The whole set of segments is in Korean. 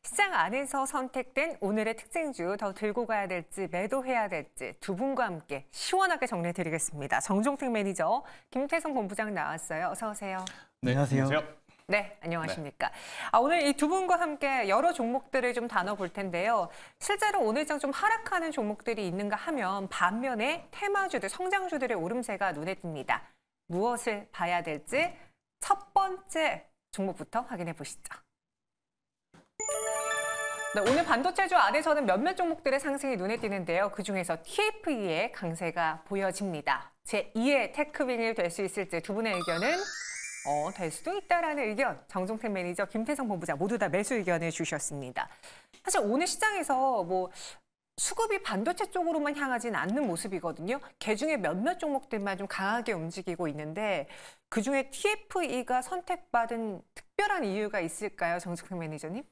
시장 안에서 선택된 오늘의 특징주 더 들고 가야 될지 매도해야 될지 두 분과 함께 시원하게 정리해드리겠습니다. 정종택 매니저, 김태성 본부장 나왔어요. 어서 오세요. 네, 안녕하세요. 네, 안녕하십니까. 오늘 이 두 분과 함께 여러 종목들을 좀 다뤄볼 텐데요. 실제로 오늘 장 좀 하락하는 종목들이 있는가 하면 반면에 테마주들, 성장주들의 오름세가 눈에 띕니다. 무엇을 봐야 될지 첫 번째 종목부터 확인해 보시죠. 네, 오늘 반도체주 안에서는 몇몇 종목들의 상승이 눈에 띄는데요. 그중에서 TFE의 강세가 보여집니다. 제2의 테크윙이 될 수 있을지 두 분의 의견은 될 수도 있다라는 의견. 정종택 매니저, 김태성 본부장 모두 다 매수 의견을 주셨습니다. 사실 오늘 시장에서 수급이 반도체 쪽으로만 향하진 않는 모습이거든요. 그중에 몇몇 종목들만 좀 강하게 움직이고 있는데 그중에 TFE가 선택받은 특별한 이유가 있을까요, 정종택 매니저님?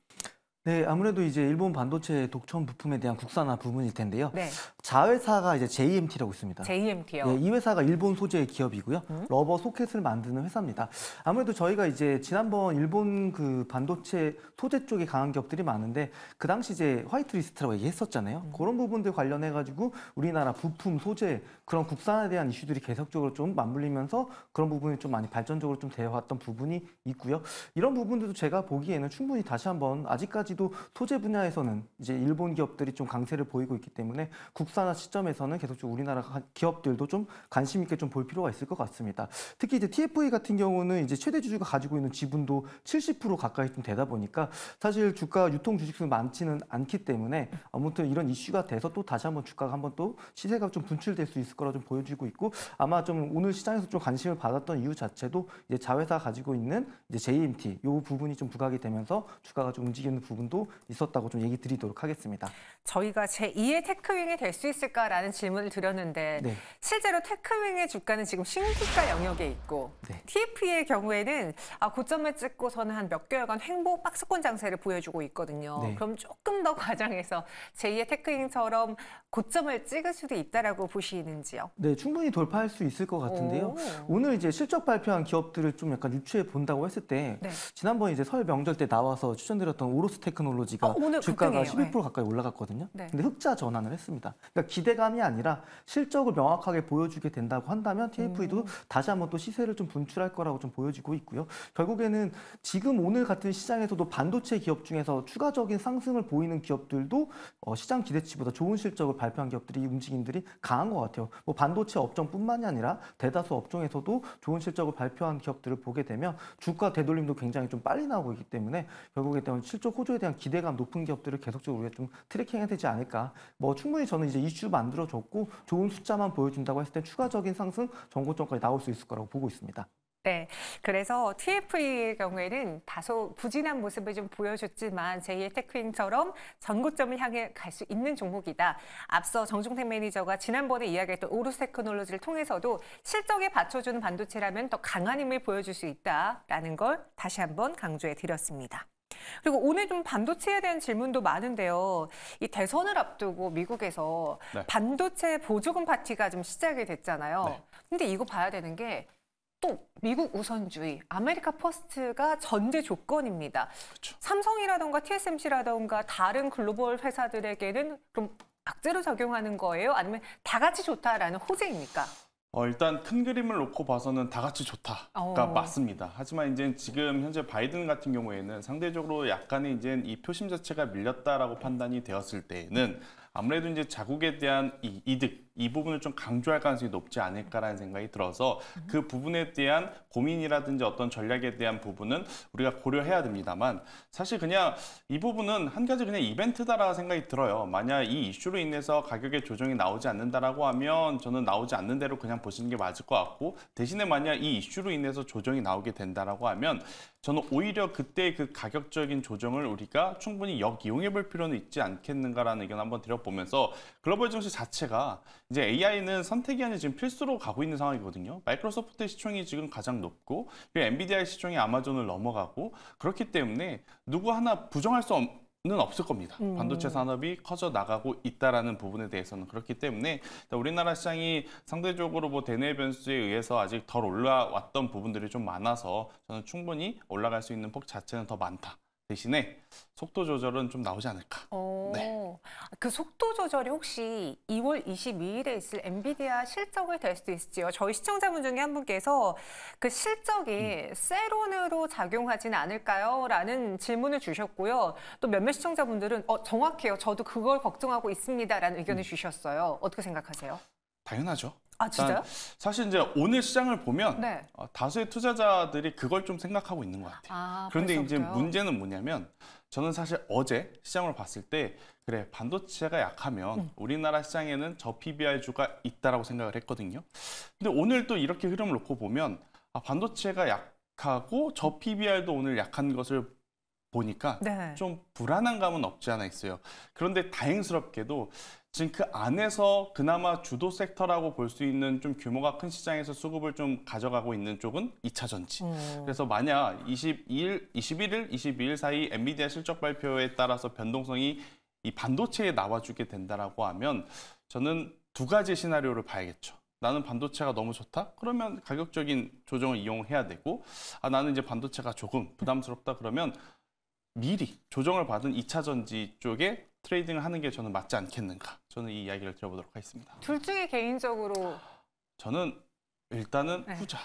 네, 아무래도 이제 일본 반도체 독점 부품에 대한 국산화 부분일 텐데요. 네. 자회사가 이제 JMT라고 있습니다. JMT요. 네, 이 회사가 일본 소재의 기업이고요. 러버 소켓을 만드는 회사입니다. 아무래도 저희가 이제 지난번 일본 그 반도체 소재 쪽에 강한 기업들이 많은데 그 당시 이제 화이트리스트라고 얘기했었잖아요. 그런 부분들 관련해 가지고 우리나라 부품 소재 그런 국산화에 대한 이슈들이 계속적으로 좀 맞물리면서 그런 부분이 좀 많이 발전적으로 좀 되어 왔던 부분이 있고요. 이런 부분들도 제가 보기에는 충분히 다시 한번 아직까지도 소재 분야에서는 이제 일본 기업들이 좀 강세를 보이고 있기 때문에 국산화 시점에서는 계속적으로 우리나라 기업들도 좀 관심 있게 좀 볼 필요가 있을 것 같습니다. 특히 이제 TFE 같은 경우는 이제 최대 주주가 가지고 있는 지분도 70% 가까이 좀 되다 보니까 사실 주가 유통 주식수 많지는 않기 때문에 아무튼 이런 이슈가 돼서 또 다시 한번 주가가 한번 또 시세가 좀 분출될 수 있을 거라 좀 보여지고 있고 아마 좀 오늘 시장에서 좀 관심을 받았던 이유 자체도 이제 자회사가 가지고 있는 이제 JMT 요 부분이 좀 부각이 되면서 주가가 좀 움직이는 부분도 있었다고 좀 얘기 드리도록 하겠습니다. 저희가 제2의 테크윙이 될 수 있을까라는 질문을 드렸는데 네. 실제로 테크윙의 주가는 지금 신고가 영역에 있고 네. TFE의 경우에는 고점을 찍고서는 한 몇 개월간 횡보 박스권 장세를 보여주고 있거든요. 네. 그럼 조금 더 과장해서 제2의 테크윙처럼 고점을 찍을 수도 있다라고 보시는지요? 네, 충분히 돌파할 수 있을 것 같은데요. 오늘 이제 실적 발표한 기업들을 좀 약간 유추해 본다고 했을 때 네. 지난번 이제 설 명절 때 나와서 추천드렸던 오로스 테크놀로지가 오늘 주가가 급등해요. 11% 가까이 올라갔거든요. 네. 근데 흑자 전환을 했습니다. 그러니까 기대감이 아니라 실적을 명확하게 보여주게 된다고 한다면 TFE도 다시 한번 또 시세를 좀 분출할 거라고 좀 보여지고 있고요. 결국에는 지금 오늘 같은 시장에서도 반도체 기업 중에서 추가적인 상승을 보이는 기업들도 시장 기대치보다 좋은 실적을 발표한 기업들이 움직임들이 강한 것 같아요. 반도체 업종뿐만이 아니라 대다수 업종에서도 좋은 실적을 발표한 기업들을 보게 되면 주가 되돌림도 굉장히 좀 빨리 나오고 있기 때문에 결국에 대한 실적 호조에 대한 기대감 높은 기업들을 계속적으로 우리가 좀 트래킹해야 되지 않을까. 충분히 저는 이제 이슈 만들어줬고 좋은 숫자만 보여준다고 했을 때 추가적인 상승 전고점까지 나올 수 있을 거라고 보고 있습니다. 네, 그래서 TFE의 경우에는 다소 부진한 모습을 좀 보여줬지만 제2의 테크윙처럼 전고점을 향해 갈 수 있는 종목이다. 앞서 정종택 매니저가 지난번에 이야기했던 오로스 테크놀로지를 통해서도 실적에 받쳐주는 반도체라면 더 강한 힘을 보여줄 수 있다라는 걸 다시 한번 강조해 드렸습니다. 그리고 오늘 좀 반도체에 대한 질문도 많은데요. 이 대선을 앞두고 미국에서 반도체 보조금 파티가 좀 시작이 됐잖아요. 근데 이거 봐야 되는 게 또 미국 우선주의, 아메리카 퍼스트가 전제 조건입니다. 그렇죠. 삼성이라던가 TSMC라던가 다른 글로벌 회사들에게는 그럼 악재로 적용하는 거예요? 아니면 다 같이 좋다라는 호재입니까? 일단 큰 그림을 놓고 봐서는 다 같이 좋다가 맞습니다. 하지만 이제 지금 현재 바이든 같은 경우에는 상대적으로 약간의 이제 이 표심 자체가 밀렸다라고 판단이 되었을 때에는 아무래도 이제 자국에 대한 이득 이 부분을 좀 강조할 가능성이 높지 않을까라는 생각이 들어서 그 부분에 대한 고민이라든지 어떤 전략에 대한 부분은 우리가 고려해야 됩니다만 사실 그냥 이 부분은 한 가지 그냥 이벤트다라고 생각이 들어요. 만약 이 이슈로 인해서 가격의 조정이 나오지 않는다라고 하면 저는 나오지 않는 대로 그냥 보시는 게 맞을 것 같고 대신에 만약 이 이슈로 인해서 조정이 나오게 된다라고 하면 저는 오히려 그때 그 가격적인 조정을 우리가 충분히 역이용해 볼 필요는 있지 않겠는가라는 의견 한번 드려보면서 글로벌 증시 자체가 이제 AI는 선택이 아니라 지금 필수로 가고 있는 상황이거든요. 마이크로소프트의 시총이 지금 가장 높고 그리고 엔비디아의 시총이 아마존을 넘어가고 그렇기 때문에 누구 하나 부정할 수 는 없을 겁니다. 반도체 산업이 커져 나가고 있다라는 부분에 대해서는 그렇기 때문에 우리나라 시장이 상대적으로 대내 변수에 의해서 아직 덜 올라왔던 부분들이 좀 많아서 저는 충분히 올라갈 수 있는 폭 자체는 더 많다. 대신에 속도 조절은 좀 나오지 않을까. 네. 그 속도 조절이 혹시 2월 22일에 있을 엔비디아 실적이 될 수도 있지요. 저희 시청자분 중에 한 분께서 그 실적이 세론으로 작용하지는 않을까요? 라는 질문을 주셨고요. 또 몇몇 시청자분들은 정확해요. 저도 그걸 걱정하고 있습니다. 라는 의견을 주셨어요. 어떻게 생각하세요? 당연하죠. 아, 진짜요? 사실 이제 오늘 시장을 보면 네. 다수의 투자자들이 그걸 좀 생각하고 있는 것 같아요. 그런데 이제 벌써부터요? 문제는 뭐냐면 저는 사실 어제 시장을 봤을 때 그래 반도체가 약하면 우리나라 시장에는 저 PBR주가 있다라고 생각을 했거든요. 근데 오늘 또 이렇게 흐름을 놓고 보면 반도체가 약하고 저 PBR도 오늘 약한 것을 보니까 네. 좀 불안한 감은 없지 않아 있어요. 그런데 다행스럽게도 지금 그 안에서 그나마 주도 섹터라고 볼 수 있는 좀 규모가 큰 시장에서 수급을 좀 가져가고 있는 쪽은 2차 전지. 그래서 만약 21일, 22일 사이 엔비디아 실적 발표에 따라서 변동성이 이 반도체에 나와주게 된다라고 하면 저는 두 가지 시나리오를 봐야겠죠. 나는 반도체가 너무 좋다? 그러면 가격적인 조정을 이용해야 되고 나는 이제 반도체가 조금 부담스럽다 그러면 미리 조정을 받은 2차 전지 쪽에 트레이딩을 하는 게 저는 맞지 않겠는가. 저는 이 이야기를 들어보도록 하겠습니다. 둘 중에 개인적으로 저는 일단은 후자.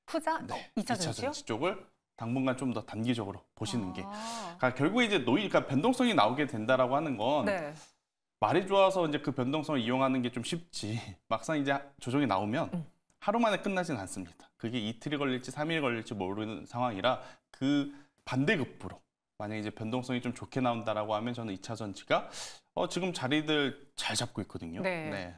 후자? 네, 2차 2차 전지요? 전지 쪽을 당분간 좀 더 단기적으로 보시는 게. 그러니까 결국에 이제 그러니까 변동성이 나오게 된다라고 하는 건 네. 말이 좋아서 이제 그 변동성을 이용하는 게 좀 쉽지. 막상 이제 조정이 나오면 하루 만에 끝나진 않습니다. 그게 이틀이 걸릴지 3일이 걸릴지 모르는 상황이라 그 반대급부로 만약에 이제 변동성이 좀 좋게 나온다라고 하면 저는 2차 전지가 지금 자리들 잘 잡고 있거든요. 네.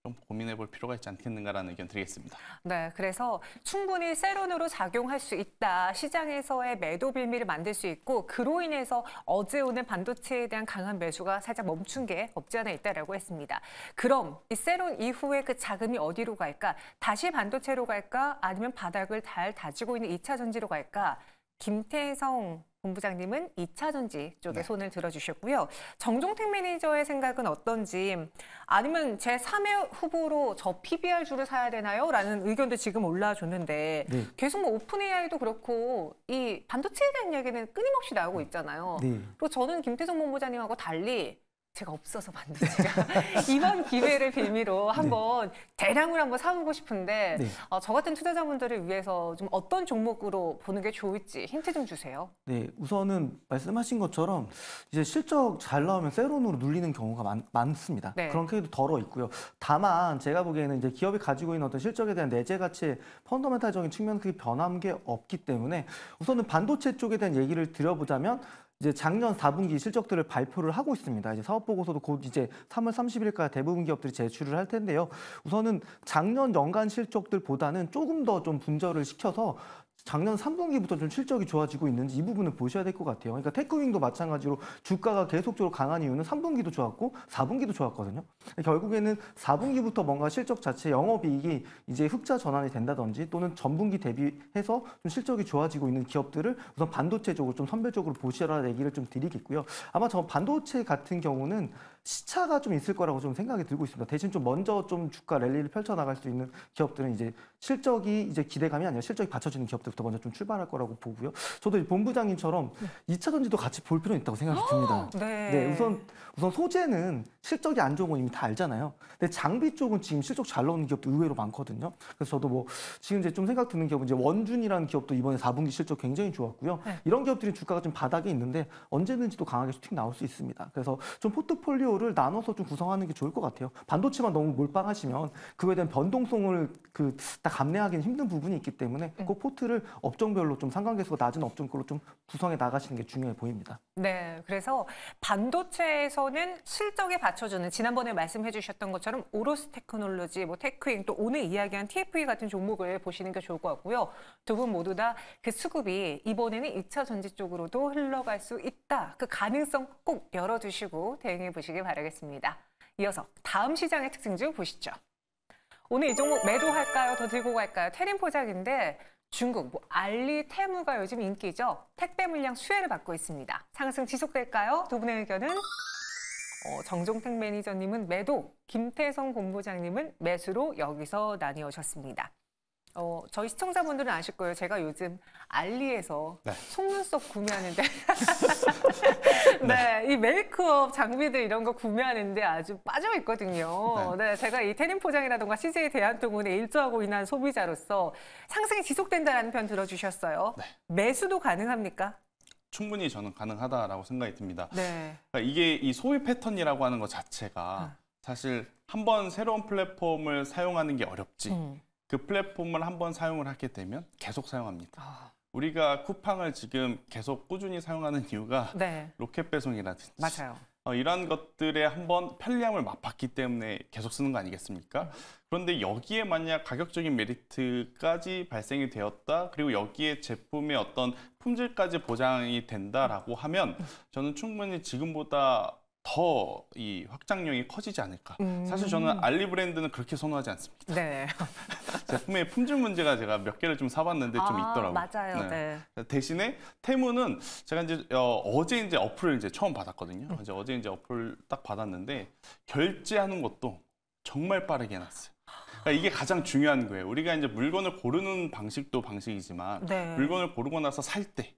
좀 고민해 볼 필요가 있지 않겠는가라는 의견 드리겠습니다. 네, 그래서 충분히 세론으로 작용할 수 있다. 시장에서의 매도 빌미를 만들 수 있고 그로 인해서 어제 오늘 반도체에 대한 강한 매수가 살짝 멈춘 게 없지 않아 있다라고 했습니다. 그럼 이 세론 이후에 그 자금이 어디로 갈까? 다시 반도체로 갈까? 아니면 바닥을 잘 다지고 있는 2차 전지로 갈까? 김태성 본부장님은 2차 전지 쪽에 손을 들어주셨고요. 정종택 매니저의 생각은 어떤지 아니면 제 3회 후보로 저 PBR주를 사야 되나요? 라는 의견도 지금 올라줬는데 계속 뭐 오픈 AI도 그렇고 이 반도체에 대한 이야기는 끊임없이 나오고 있잖아요. 그리고 저는 김태성 본부장님하고 달리 제가 없어서 반도체가 이번 기회를 빌미로 한번 대량으로 한번 사보고 싶은데 저 같은 투자자분들을 위해서 좀 어떤 종목으로 보는 게 좋을지 힌트 좀 주세요. 네, 우선은 말씀하신 것처럼 이제 실적 잘 나오면 세론으로 눌리는 경우가 많습니다. 그런 케이도 덜어 있고요. 다만 제가 보기에는 이제 기업이 가지고 있는 어떤 실적에 대한 내재 가치의 펀더멘탈적인 측면은 크게 변한 게 없기 때문에 우선은 반도체 쪽에 대한 얘기를 드려보자면 이제 작년 4분기 실적들을 발표를 하고 있습니다. 이제 사업 보고서도 곧 이제 3월 30일까지 대부분 기업들이 제출을 할 텐데요. 우선은 작년 연간 실적들보다는 조금 더 좀 분절을 시켜서 작년 3분기부터 좀 실적이 좋아지고 있는지 이 부분을 보셔야 될 것 같아요. 그러니까 테크윙도 마찬가지로 주가가 계속적으로 강한 이유는 3분기도 좋았고 4분기도 좋았거든요. 결국에는 4분기부터 뭔가 실적 자체 영업이익이 이제 흑자 전환이 된다든지 또는 전분기 대비해서 좀 실적이 좋아지고 있는 기업들을 우선 반도체 쪽으로 좀 선별적으로 보시라는 얘기를 좀 드리겠고요. 아마 저 반도체 같은 경우는 시차가 좀 있을 거라고 좀 생각이 들고 있습니다. 대신 좀 먼저 좀 주가 랠리를 펼쳐나갈 수 있는 기업들은 이제 실적이 이제 기대감이 아니라 실적이 받쳐지는 기업들부터 먼저 좀 출발할 거라고 보고요. 저도 본부장님처럼 2차 전지도 같이 볼 필요는 있다고 생각이 듭니다. 우선 소재는 실적이 안 좋은 건 이미 다 알잖아요. 근데 장비 쪽은 지금 실적 잘 나오는 기업도 의외로 많거든요. 그래서 저도 뭐 지금 이제 좀 생각 드는 기업은 이제 원준이라는 기업도 이번에 4분기 실적 굉장히 좋았고요. 이런 기업들이 주가가 좀 바닥에 있는데 언제든지 또 강하게 슈팅 나올 수 있습니다. 그래서 좀 포트폴리오를 나눠서 좀 구성하는 게 좋을 것 같아요. 반도체만 너무 몰빵하시면 그거에 대한 변동성을 다 감내하기는 힘든 부분이 있기 때문에 그 포트를 업종별로 좀 상관계수가 낮은 업종 걸로 좀 구성해 나가시는 게 중요해 보입니다. 네, 그래서 반도체에서는 실적에 받쳐주는 지난번에 말씀해 주셨던 것처럼 오로스 테크놀로지, 뭐 테크윙, 또 오늘 이야기한 TFE 같은 종목을 보시는 게 좋을 것 같고요. 두 분 모두 다 그 수급이 이번에는 2차 전지 쪽으로도 흘러갈 수 있다. 그 가능성 꼭 열어두시고 대응해 보시길 바라겠습니다. 이어서 다음 시장의 특징 좀 보시죠. 오늘 이 종목 매도할까요? 더 들고 갈까요? 테린 포장인데 중국, 알리, 테무가 요즘 인기죠. 택배 물량 수혜를 받고 있습니다. 상승 지속될까요? 두 분의 의견은? 정종택 매니저님은 매도, 김태성 본부장님은 매수로 여기서 나뉘어졌습니다. 저희 시청자분들은 아실 거예요. 제가 요즘 알리에서 네. 속눈썹 구매하는데 네, 이 메이크업 장비들 이런 거 구매하는데 아주 빠져 있거든요. 네, 제가 이 태림 포장이라든가 CJ 대한통운에 일조하고 있는 소비자로서 상승이 지속된다는 편 들어주셨어요. 네. 매수도 가능합니까? 충분히 저는 가능하다라고 생각이 듭니다. 네. 그러니까 이게 이 소비 패턴이라고 하는 것 자체가 사실 한번 새로운 플랫폼을 사용하는 게 어렵지. 그 플랫폼을 한번 사용을 하게 되면 계속 사용합니다. 우리가 쿠팡을 지금 계속 꾸준히 사용하는 이유가 네. 로켓 배송이라든지 맞아요. 이런 것들에 한번 편리함을 맛봤기 때문에 계속 쓰는 거 아니겠습니까? 그런데 여기에 만약 가격적인 메리트까지 발생이 되었다, 그리고 여기에 제품의 어떤 품질까지 보장이 된다라고 하면 저는 충분히 지금보다 더 이 확장력이 커지지 않을까. 사실 저는 알리 브랜드는 그렇게 선호하지 않습니다. 네. 제품의 품질 문제가 제가 몇 개를 좀 사봤는데 좀 있더라고요. 맞아요. 네. 대신에 테무는 제가 이제 어제 이제 어플을 이제 처음 받았거든요. 어제 이제 어플 딱 받았는데 결제하는 것도 정말 빠르게 해놨어요. 그러니까 이게 가장 중요한 거예요. 우리가 이제 물건을 고르는 방식도 방식이지만 네. 물건을 고르고 나서 살 때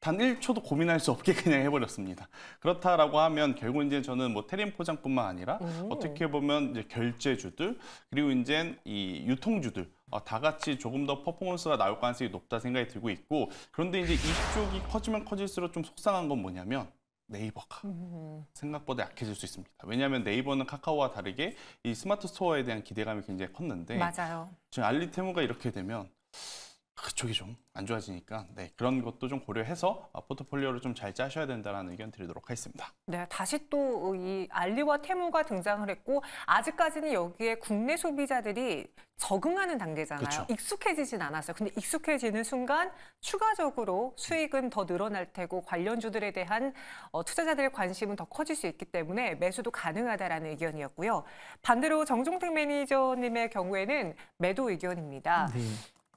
단 1초도 고민할 수 없게 그냥 해버렸습니다. 그렇다라고 하면 결국 이제 저는 뭐 태림 포장뿐만 아니라 어떻게 보면 이제 결제주들 그리고 이제 이 유통주들 다 같이 조금 더 퍼포먼스가 나올 가능성이 높다 생각이 들고 있고, 그런데 이제 이쪽이 커지면 커질수록 좀 속상한 건 뭐냐면 네이버가 생각보다 약해질 수 있습니다. 왜냐하면 네이버는 카카오와 다르게 이 스마트 스토어에 대한 기대감이 굉장히 컸는데 맞아요. 지금 알리테무가 이렇게 되면 그쪽이 좀 안 좋아지니까 그런 것도 좀 고려해서 포트폴리오를 좀 잘 짜셔야 된다는 의견 드리도록 하겠습니다. 네, 다시 또 이 알리와 테무가 등장을 했고 아직까지는 여기에 국내 소비자들이 적응하는 단계잖아요. 그쵸. 익숙해지진 않았어요. 근데 익숙해지는 순간 추가적으로 수익은 더 늘어날 테고 관련주들에 대한 투자자들의 관심은 더 커질 수 있기 때문에 매수도 가능하다라는 의견이었고요. 반대로 정종택 매니저님의 경우에는 매도 의견입니다. 네.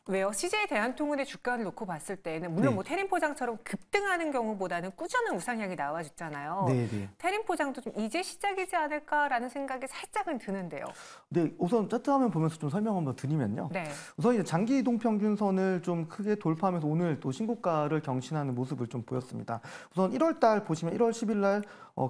왜요? CJ 대한통운의 주가를 놓고 봤을 때는 물론 네. 뭐 태림 포장처럼 급등하는 경우보다는 꾸준한 우상향이 나와줬잖아요. 네. 태림 포장도 좀 이제 시작이지 않을까라는 생각이 살짝은 드는데요. 네, 우선 차트화면 보면서 좀 설명 한번 드리면요. 네. 우선 이제 장기 이동 평균선을 좀 크게 돌파하면서 오늘 또 신고가를 경신하는 모습을 좀 보였습니다. 우선 1월 달 보시면 1월 10일 날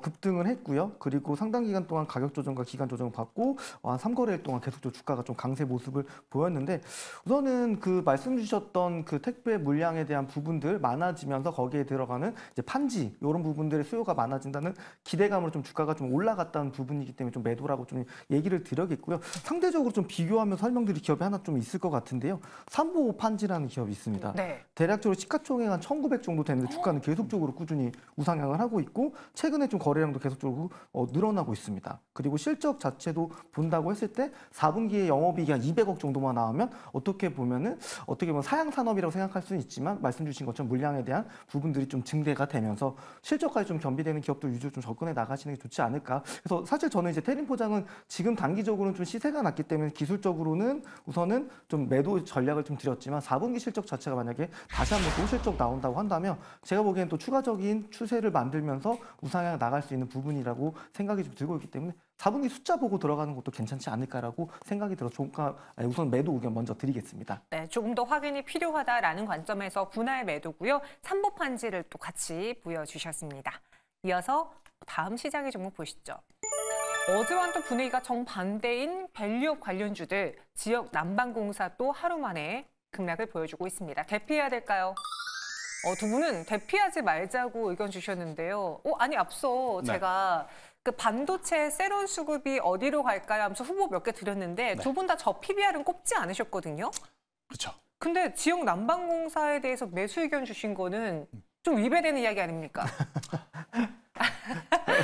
급등을 했고요. 그리고 상당 기간 동안 가격 조정과 기간 조정을 받고 한 3거래일 동안 계속적으로 주가가 좀 강세 모습을 보였는데, 우선은 그 말씀 주셨던 그 택배 물량에 대한 부분들 많아지면서 거기에 들어가는 이제 판지 이런 부분들의 수요가 많아진다는 기대감으로 좀 주가가 좀 올라갔다는 부분이기 때문에 좀 매도라고 좀 얘기를 드렸겠고요. 상대적으로 좀 비교하면서 설명드릴 기업이 하나 좀 있을 것 같은데요. 삼보 판지라는 기업이 있습니다. 네. 대략적으로 시가총액 한 1,900 정도 되는데 주가는 계속적으로 꾸준히 우상향을 하고 있고, 최근에 좀 거래량도 계속적으로 늘어나고 있습니다. 그리고 실적 자체도 본다고 했을 때 4분기에 영업이익이 한 200억 정도만 나오면 어떻게 보면 사양 산업이라고 생각할 수는 있지만 말씀 주신 것처럼 물량에 대한 부분들이 좀 증대가 되면서 실적까지 좀 겸비되는 기업들 위주로 좀 접근해 나가시는 게 좋지 않을까. 그래서 사실 저는 이제 태림 포장은 지금 단기적으로는 좀 시세가 낮기 때문에 기술적으로는 우선은 좀 매도 전략을 좀 드렸지만 4분기 실적 자체가 만약에 다시 한번 고실적 나온다고 한다면 제가 보기엔 또 추가적인 추세를 만들면서 우상향 나갈 수 있는 부분이라고 생각이 좀 들고 있기 때문에 4분기 숫자 보고 들어가는 것도 괜찮지 않을까라고 생각이 들어서 우선 매도 의견 먼저 드리겠습니다. 네, 조금 더 확인이 필요하다라는 관점에서 분할 매도고요. 삼보 판지를 또 같이 보여주셨습니다. 이어서 다음 시장의 종목 보시죠. 어제와는 또 분위기가 정반대인 밸류업 관련주들, 지역 난방공사 또 하루 만에 급락을 보여주고 있습니다. 대피해야 될까요? 두 분은 대피하지 말자고 의견 주셨는데요. 아니 앞서 네. 제가 그 반도체 세론 수급이 어디로 갈까요? 하면서 후보 몇 개 드렸는데 두 분 다 저 PBR은 꼽지 않으셨거든요. 그렇죠. 근데 지역 난방공사에 대해서 매수 의견 주신 거는 좀 위배되는 이야기 아닙니까?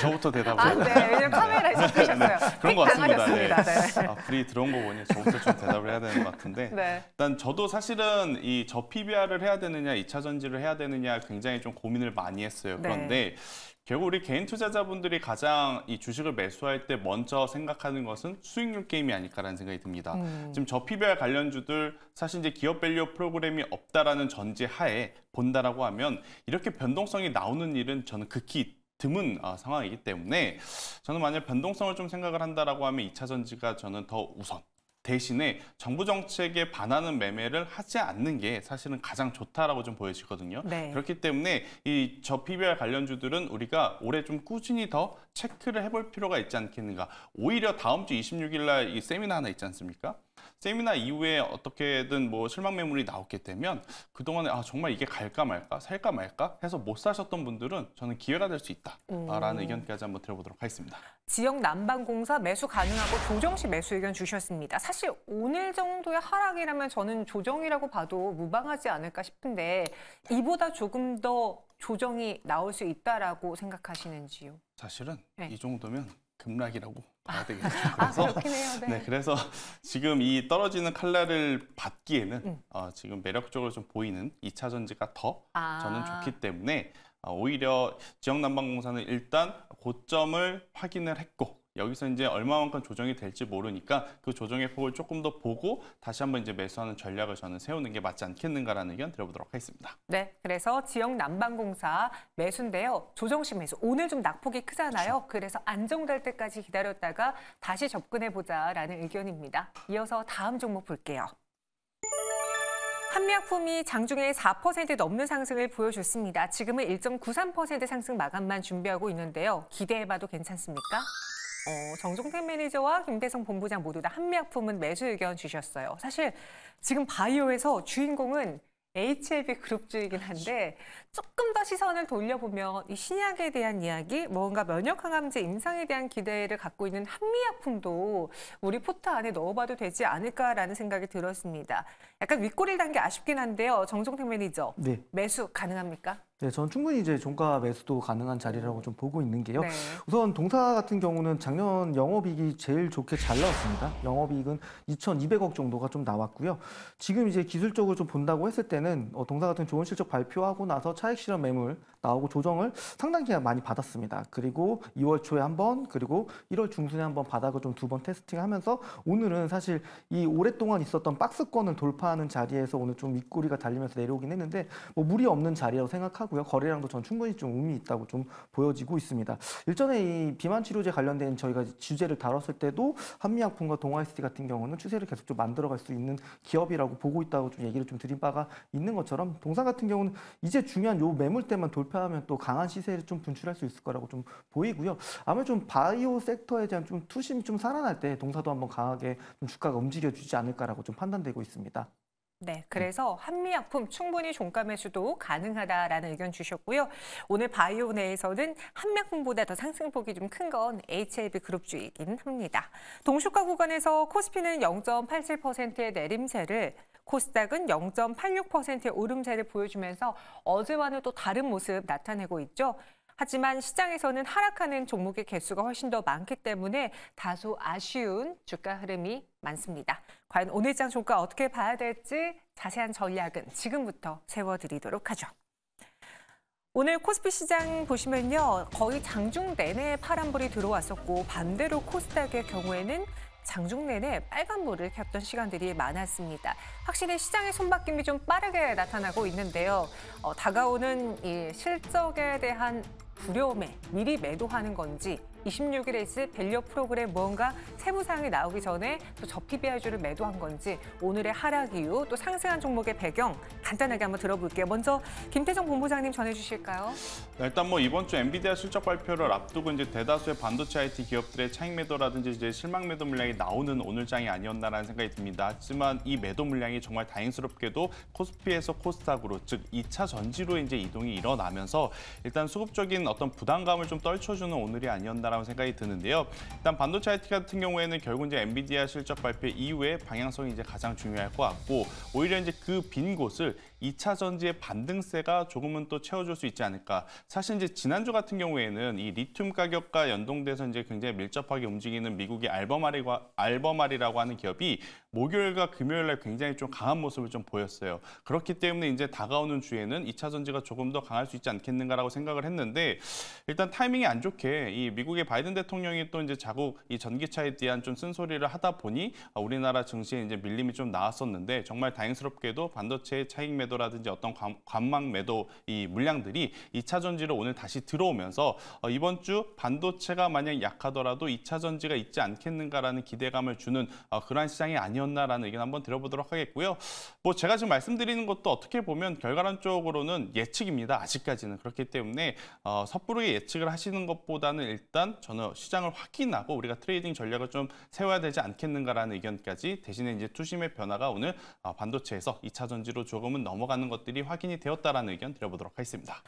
저부터 대답을 네. 왜냐면 카메라에 잡히셨어요. 그런 것 같습니다. 당하셨습니다. 네. 불이 들어온 거 보니 저부터 좀 대답을 해야 되는 것 같은데 네. 일단 저도 사실은 이 저 PBR을 해야 되느냐 2차 전지를 해야 되느냐 굉장히 좀 고민을 많이 했어요. 그런데 결국 우리 개인 투자자분들이 가장 이 주식을 매수할 때 먼저 생각하는 것은 수익률 게임이 아닐까라는 생각이 듭니다. 지금 저 PBR 관련주들 사실 이제 기업 밸류 프로그램이 없다라는 전제 하에 본다라고 하면 이렇게 변동성이 나오는 일은 저는 극히 드문 상황이기 때문에 저는 만약 변동성을 좀 생각을 한다라고 하면 2차 전지가 저는 더 우선 대신에 정부 정책에 반하는 매매를 하지 않는 게 사실은 가장 좋다라고 좀 보여지거든요. 네. 그렇기 때문에 이 저 PBR 관련주들은 우리가 올해 좀 꾸준히 더 체크를 해볼 필요가 있지 않겠는가. 오히려 다음 주 26일 날 이 세미나 하나 있지 않습니까? 세미나 이후에 어떻게든 뭐 실망 매물이 나오게 되면 그동안에 정말 이게 갈까 말까, 살까 말까 해서 못 사셨던 분들은 저는 기회가 될 수 있다라는 의견까지 한번 들어보도록 하겠습니다. 지역 난방공사 매수 가능하고 조정 시 매수 의견 주셨습니다. 사실 오늘 정도의 하락이라면 저는 조정이라고 봐도 무방하지 않을까 싶은데 이보다 조금 더 조정이 나올 수 있다라고 생각하시는지요? 사실은 네. 이 정도면 급락이라고 봐야 되겠죠. 그렇긴 해요. 네. 그래서 지금 이 떨어지는 칼날을 받기에는 지금 매력적으로 좀 보이는 2차 전지가 더 저는 좋기 때문에 오히려 지역난방공사는 일단 고점을 확인을 했고 여기서 이제 얼마만큼 조정이 될지 모르니까 그 조정의 폭을 조금 더 보고 다시 한번 이제 매수하는 전략을 저는 세우는 게 맞지 않겠는가라는 의견 들어보도록 하겠습니다. 네, 그래서 지역 난방공사 매수인데요. 조정식 매수. 오늘 좀 낙폭이 크잖아요. 그래서 안정될 때까지 기다렸다가 다시 접근해보자라는 의견입니다. 이어서 다음 종목 볼게요. 한미약품이 장중에 4% 넘는 상승을 보여줬습니다. 지금은 1.93% 상승 마감만 준비하고 있는데요. 기대해봐도 괜찮습니까? 정종택 매니저와 김대성 본부장 모두 다 한미약품은 매수 의견 주셨어요. 사실 지금 바이오에서 주인공은 HLB 그룹주이긴 한데 조금 더 시선을 돌려보면 이 신약에 대한 이야기, 뭔가 면역항암제 임상에 대한 기대를 갖고 있는 한미약품도 우리 포트 안에 넣어봐도 되지 않을까라는 생각이 들었습니다. 약간 윗꼬리를 단 게 아쉽긴 한데요. 정종택 매니저, 네. 매수 가능합니까? 네, 저는 충분히 이제 종가 매수도 가능한 자리라고 좀 보고 있는 게요. 네. 우선 동사 같은 경우는 작년 영업이익이 제일 좋게 잘 나왔습니다. 영업이익은 2,200억 정도가 좀 나왔고요. 지금 이제 기술적으로 좀 본다고 했을 때는 동사 같은 좋은 실적 발표하고 나서 차익 실현 매물 나오고 조정을 상당히 많이 받았습니다. 그리고 2월 초에 한 번, 그리고 1월 중순에 한 번 바닥을 좀 2번 테스팅하면서 오늘은 사실 이 오랫동안 있었던 박스권을 돌파하는 자리에서 오늘 좀 윗꼬리가 달리면서 내려오긴 했는데 뭐 무리 없는 자리라고 생각하고요. 거래량도 전 충분히 좀 의미 있다고 좀 보여지고 있습니다. 일전에 이 비만 치료제 관련된 저희가 주제를 다뤘을 때도 한미약품과 동아SD 같은 경우는 추세를 계속 좀 만들어갈 수 있는 기업이라고 보고 있다고 좀 얘기를 좀 드린 바가 있는 것처럼 동사 같은 경우는 이제 중요한 요 매물대만 돌파하면 또 강한 시세를 좀 분출할 수 있을 거라고 좀 보이고요. 아무래도 좀 바이오 섹터에 대한 좀 투심이 좀 살아날 때 동사도 한번 강하게 좀 주가가 움직여주지 않을까라고 좀 판단되고 있습니다. 네, 그래서 한미약품 충분히 종가 매수도 가능하다라는 의견 주셨고요. 오늘 바이오 내에서는 한미약품보다 더 상승폭이 좀 큰 건 HLB 그룹주이긴 합니다. 동시가 구간에서 코스피는 0.87%의 내림세를, 코스닥은 0.86%의 오름세를 보여주면서 어제와는 또 다른 모습 나타내고 있죠. 하지만 시장에서는 하락하는 종목의 개수가 훨씬 더 많기 때문에 다소 아쉬운 주가 흐름이 많습니다. 과연 오늘장 종가 어떻게 봐야 될지 자세한 전략은 지금부터 세워드리도록 하죠. 오늘 코스피 시장 보시면요. 거의 장중 내내 파란불이 들어왔었고 반대로 코스닥의 경우에는 장중 내내 빨간불을 켰던 시간들이 많았습니다. 확실히 시장의 손바뀜이 좀 빠르게 나타나고 있는데요. 다가오는 이 실적에 대한 두려움에 미리 매도하는 건지 26일에 밸류 프로그램 무언가 세부 사항이 나오기 전에 또 저 PBR주를 매도한 건지 오늘의 하락 이후 또 상승한 종목의 배경 간단하게 한번 들어볼게요. 먼저 김태정 본부장님 전해주실까요? 일단 뭐 이번 주 엔비디아 실적 발표를 앞두고 이제 대다수의 반도체 IT 기업들의 차익 매도라든지 이제 실망 매도 물량이 나오는 오늘장이 아니었나라는 생각이 듭니다. 하지만 이 매도 물량이 정말 다행스럽게도 코스피에서 코스닥으로 즉 2차 전지로 이제 이동이 일어나면서 일단 수급적인 어떤 부담감을 좀 떨쳐주는 오늘이 아니었나라는 생각이 드는데요. 일단 반도체 IT 같은 경우에는 결국 이제 엔비디아 실적 발표 이후에 방향성이 이제 가장 중요할 것 같고 오히려 이제 그 빈 곳을 2차 전지의 반등세가 조금은 또 채워줄 수 있지 않을까. 사실 이제 지난주 같은 경우에는 이 리튬 가격과 연동돼서 이제 굉장히 밀접하게 움직이는 미국의 알버말이라고 하는 기업이 목요일과 금요일날 굉장히 좀 강한 모습을 좀 보였어요. 그렇기 때문에 이제 다가오는 주에는 2차 전지가 조금 더 강할 수 있지 않겠는가라고 생각을 했는데 있는데 일단 타이밍이 안 좋게 이 미국의 바이든 대통령이 또 이제 자국 이 전기차에 대한 좀 쓴소리를 하다 보니 우리나라 증시에 이제 밀림이 좀 나왔었는데 정말 다행스럽게도 반도체 차익 매도라든지 어떤 관망 매도 이 물량들이 2차 전지로 오늘 다시 들어오면서 이번 주 반도체가 만약 약하더라도 2차 전지가 있지 않겠는가라는 기대감을 주는 그러한 시장이 아니었나라는 의견 한번 드려보도록 하겠고요. 뭐 제가 지금 말씀드리는 것도 어떻게 보면 결과론적으로는 예측입니다. 아직까지는. 그렇기 때문에 섣부르게 예측을 하시는 것보다는 일단 저는 시장을 확인하고 우리가 트레이딩 전략을 좀 세워야 되지 않겠는가라는 의견까지 대신에 이제 투심의 변화가 오늘 반도체에서 2차 전지로 조금은 넘어가는 것들이 확인이 되었다라는 의견 드려보도록 하겠습니다.